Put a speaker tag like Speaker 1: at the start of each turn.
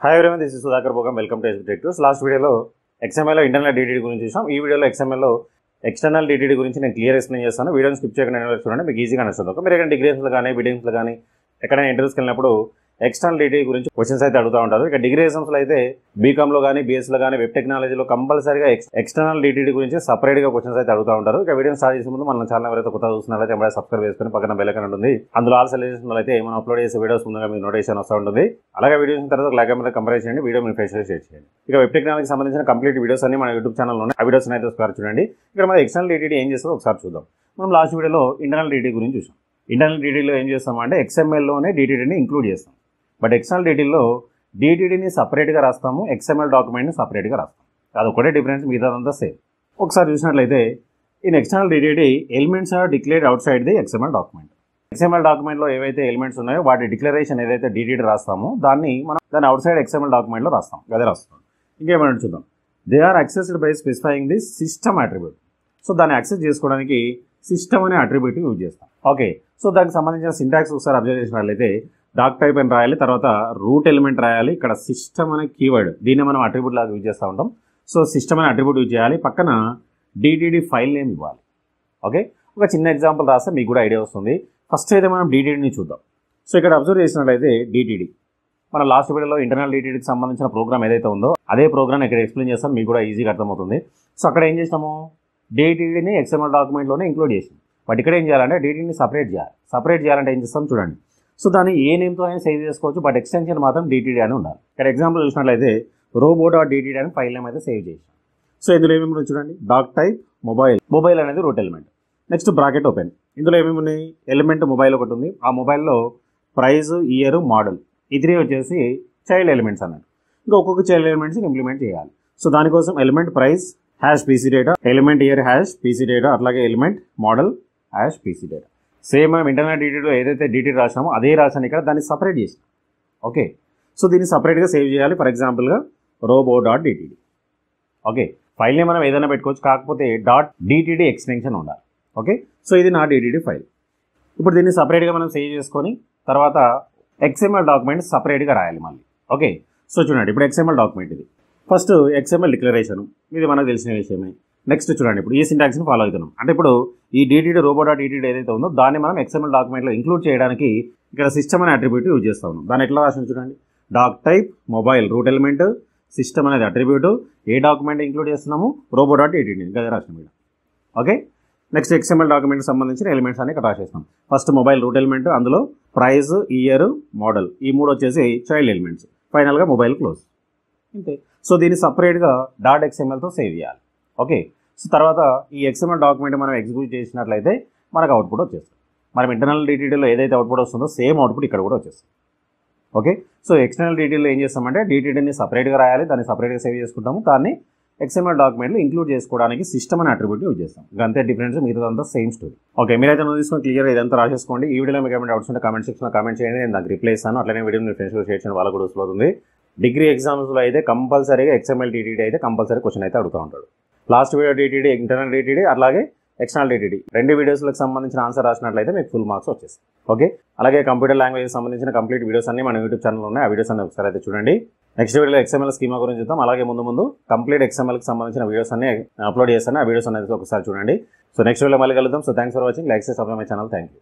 Speaker 1: Hi everyone, this is Sudhakar Bhogam. Welcome to SB tech. Last వీడియోలో XML లో internal DTD గురించి చూసాం. ఈ వీడియోలో XML లో ఎక్స్టర్నల్ DTD గురించి నేను క్లియర్ ఎక్స్ప్లెయిన్ చేస్తాను. వీడియోని స్కిప్ చేయకుండా చూడండి, మీకు ఈజీగా నచ్చుతుంది. మీరు ఎక్కడ డిగ్రీస్లో కానీ బిడింగ్స్లో కానీ ఎక్కడైనా ఇంటర్వ్యూస్కి వెళ్ళినప్పుడు ఎక్స్టర్నల్ DTD గురించి క్వశ్చన్స్ అయితే అడుగుతూ ఉంటారు. ఇక డిగ్రీ ఎగ్జామ్స్లో అయితే బీకామ్లో కానీ బీఎస్లో కానీ వెబ్ టెక్నాలజీలో కంపల్సరీగా ఎక్స్టర్నల్ DTD గురించి సపరేట్గా క్వశ్చన్స్ అయితే అడుగుతూ ఉంటారు. ఇక వీడియో స్టార్ట్ చేసే ముందు మన ఛానల్ ఎవరైతే కొత్తగా చూస్తున్నారైతే ఎంబడే సబ్స్క్రైబ్ చేసుకుని పక్కన బెల్ ఐకాన్ ఉంటుంది. అందులో ఆల్ సెలెక్షన్ అయితే మనం అప్లోడ్ చేసే వీడియోస్ ముందుగా మీకు నోటిఫికేషన్ వస్తూ ఉంటుంది. అలాగే వీడియోస్ తర్వాత లైక్ మీద కంపేర్ చేయండి, వీడియో మీ ఫేస్ షేర్ చేయండి. ఇక వెబ్ టెక్నాలజీకి సంబంధించిన కంప్లీట్ వీడియోస్ అన్ని మన యూట్యూబ్ ఛానల్లో ఉన్నాయి. ఆ వీడియోస్ అయితే ఒకసారి చూడండి. ఇక్కడ మన ఎక్స్టర్నల్ DTD ఏం చేస్తుందో ఒకసారి చూద్దాం. మనం లాస్ట్ వీడియోలో ఇంటర్నల్ DTD గురించి చూసాం. ఇంటర్నల్ DTDలో ఏం చేస్తామంటే XMLలోనే DTDని ఇంక్లూడ్ చేస్తాం. బట్ ఎక్స్టర్నల్ DTDలో DTDని సపరేట్గా రాస్తాము, XML డాక్యుమెంట్ని సపరేట్గా రాస్తాం. అది ఒకటే డిఫరెన్స్, మిగతాదంతా సేమ్. ఒకసారి చూసినట్లయితే in external DTD elements are declared outside the XML document. XML డాక్యుమెంట్లో ఏవైతే ఎలిమెంట్స్ ఉన్నాయో వాటి డిక్లరేషన్ ఏదైతే DTD రాస్తామో దాన్ని అవుట్ సైడ్ XML డాక్యుమెంట్లో రాస్తాం. అదే రాస్తాం. ఇంకేమైనా చూద్దాం. They are accessed by specifying the system attribute. So దాన్ని యాక్సెస్ చేసుకోవడానికి సిస్టమ్ అనే అట్రిబ్యూట్ యూజ్ చేస్తాం. ఓకే, సో దానికి సంబంధించిన సింటాక్స్ ఒకసారి అబ్జర్వ్ చేసినట్లయితే డాక్ టైప్ అని రాయాలి, తర్వాత రూట్ ఎలిమెంట్ రాయాలి. ఇక్కడ సిస్టమ్ అనే కీవర్డ్, దీన్ని మనం అట్రిబ్యూట్ లాగా యూజ్ చేస్తూ ఉంటాం. సో సిస్టమ్ అనే అట్రిబ్యూట్ యూజ్ చేయాలి, పక్కన DTD ఫైల్ నేమ్ ఇవ్వాలి. ఓకే, ఒక చిన్న ఎగ్జాంపుల్ రాస్తే మీకు కూడా ఐడియా వస్తుంది. ఫస్ట్ అయితే మనం DTDని చూద్దాం. సో ఇక్కడ అబ్జర్వ్ చేసినట్లయితే DTD మన లాస్ట్ వీడియోలో ఇంటర్నల్ DTDకి సంబంధించిన ప్రోగ్రామ్ ఏదైతే ఉందో అదే ప్రోగ్రామ్ ఇక్కడ ఎక్స్ప్లెయిన్ చేస్తాం, మీకు కూడా ఈజీగా అర్థమవుతుంది. సో అక్కడ ఏం చేస్తాము, DTDని XML డాక్యుమెంట్లోనే ఇంక్లూడ్ చేసాం. బట్ ఇక్కడ ఏం చేయాలంటే DTDని సపరేట్ చేయాలి. సపరేట్ చేయాలంటే ఏం చేస్తాం చూడండి. సో దాన్ని ఏ నేమ్తో అయినా సేవ్ చేసుకోవచ్చు, బట్ ఎక్స్టెన్షన్ మాత్రం DTD అని ఉండాలి. ఇక్కడ ఎగ్జాంపుల్ చూసినట్లయితే robo.DTD అని ఫైల్ నేమ్ అయితే సేవ్ చేసాం. సో ఇందులో ఏమేమి చూడండి, డాక్ టైప్ మొబైల్ అనేది root element. Next bracket open. ఇందులో ఏమేమి ఉన్నాయి, ఎలిమెంట్ మొబైల్ ఒకటి ఉంది. ఆ మొబైల్లో ప్రైజ్, ఇయర్, మోడల్, ఈ త్రీ వచ్చేసి చైల్డ్ ఎలిమెంట్స్ అన్నట్టు. ఇంకా ఒక్కొక్క చైల్డ్ ఎలిమెంట్స్ ఇంప్లిమెంట్ చేయాలి. సో దానికోసం ఎలిమెంట్ ప్రైజ్ హ్యాష్ PC డేటా, ఎలిమెంట్ ఇయర్ హ్యాష్ PC డేటా, అట్లాగే ఎలిమెంట్ మోడల్ హ్యాష్ PC డేటా. సేమ్ మనం ఇంటర్నల్ DTDలో ఏదైతే DTD రాసామో అదే రాసాను, ఇక్కడ దాన్ని సపరేట్ చేసాం. ఓకే, సో దీన్ని సపరేట్గా సేవ్ చేయాలి. ఫర్ ఎగ్జాంపుల్గా robo.DTD. ఓకే, ఫైల్ని మనం ఏదైనా పెట్టుకోవచ్చు, కాకపోతే .DTD ఎక్స్టెన్షన్ ఉండాలి. ఓకే, సో ఇది నా DTD ఫైల్. ఇప్పుడు దీన్ని సపరేట్గా మనం సేవ్ చేసుకొని తర్వాత XML డాక్యుమెంట్ సపరేట్గా రాయాలి మళ్ళీ. ఓకే, సో చూడండి, ఇప్పుడు XML డాక్యుమెంట్ ఇది. ఫస్ట్ XML డిక్లరేషన్, ఇది మనకు తెలిసిన విషయమే. నెక్స్ట్ చూడండి, ఇప్పుడు ఈ సింటాక్స్ని ఫాలో అవుతున్నాం. అంటే ఇప్పుడు ఈ DTD robo.DTD ఏదైతే ఉందో దాన్ని మనం XML డాక్యుమెంట్లో ఇంక్లూడ్ చేయడానికి ఇక్కడ సిస్టమ్ అనే అట్రిబ్యూట్ యూజ్ చేస్తా ఉన్నాం. దాన్ని ఎట్లా రాసిన చూడండి, doc type mobile root element, system అనేది అట్రిబ్యూట్, ఏ డాక్యుమెంట్ ఇంక్లూడ్ చేస్తున్నాము robo.DTD అదే రాసిన మీద. ఓకే, నెక్స్ట్ XML డాక్యుమెంట్కి సంబంధించిన ఎలిమెంట్స్ అని ఇక్కడ రాసేస్తాం. ఫస్ట్ మొబైల్ రూట్ ఎలిమెంట్, అందులో ప్రైజ్, ఇయర్, మోడల్, ఈ మూడు వచ్చేసి చైల్డ్ ఎలిమెంట్స్, ఫైనల్గా మొబైల్ క్లోజ్. అంతే. సో దీన్ని సపరేట్గా .xmlతో సేవ్ చేయాలి. ఓకే, సో తర్వాత ఈ XML డాక్యుమెంట్ మనం ఎగ్జిక్యూట్ చేసినట్లయితే మనకు అవుట్పుట్ వచ్చేస్తుంది. మనం ఇంటర్నల్ DTDలో ఏదైతే అవుట్పుట్ వస్తుందో సేమ్ అవుట్పుట్ ఇక్కడ కూడా వచ్చేస్తుంది. ఓకే, సో ఎక్స్టర్నల్ DTDలో ఏం చేస్తామంటే DTDని సపరేట్గా రాయాలి, దాన్ని సపరేట్గా సేవ్ చేసుకుంటాము. దాన్ని XML డాక్యుమెంట్లో ఇంక్లూడ్ చేసుకోవడానికి సిస్టమ్ అనే అట్రిబ్యూట్ యూజ్ చేస్తాం. అంతే డిఫరెన్స్, మిగతాదంతా సేమ్ స్టోరీ. ఓకే, మీరైతే తీసుకొని క్లియర్ ఇదంతా రాసేసుకోండి. ఈ వీడియోలో మీకు ఏమైనా డౌట్స్ ఉంటే కామెంట్ సెక్షన్లో కామెంట్ చేయండి, నేను దానికి రిప్లై ఇస్తాను. అట్లనే వీడియో మీ ఫ్రెండ్స్ షేర్ చేయండి, వాళ్ళకు కూడా వస్తుంది. డిగ్రీ ఎగ్జామ్స్లో అయితే కంపల్సరీగా XML DTD అయితే కంపల్సరీ క్వశ్చన్ అయితే అడుగుతూ ఉంటాడు. Last video DTD, internal DTD, అలాగే ఎక్స్టర్నల్ DTD రెండు వీడియోస్లకు సంబంధించిన ఆన్సర్ రాసినట్లయితే మీకు ఫుల్ మార్క్స్ వచ్చేస్తాయి. ఓకే, అలాగే కంప్యూటర్ లాంగ్వేజ్ సంబంధించిన కంప్లీట్ వీడియోస్ అన్ని మన యూట్యూబ్ ఛానల్ ఉన్నాయి. ఆ వీడియోస్ అన్ని ఒకసారి అయితే చూడండి. నెక్స్ట్ వీడియోలో XML స్కీమా గురించి చూద్దాం. అలాగే ముందు కంప్లీట్ XMLకి సంబంధించిన వీడియోస్ అన్ని అప్లోడ్ చేస్తాను. ఆ వీడియోస్ అనేది ఒకసారి చూడండి. సో నెక్స్ట్ వీడియో మళ్ళీ కలుద్దాం. So thanks for watching. Like చేసి subscribe my channel. Thank you.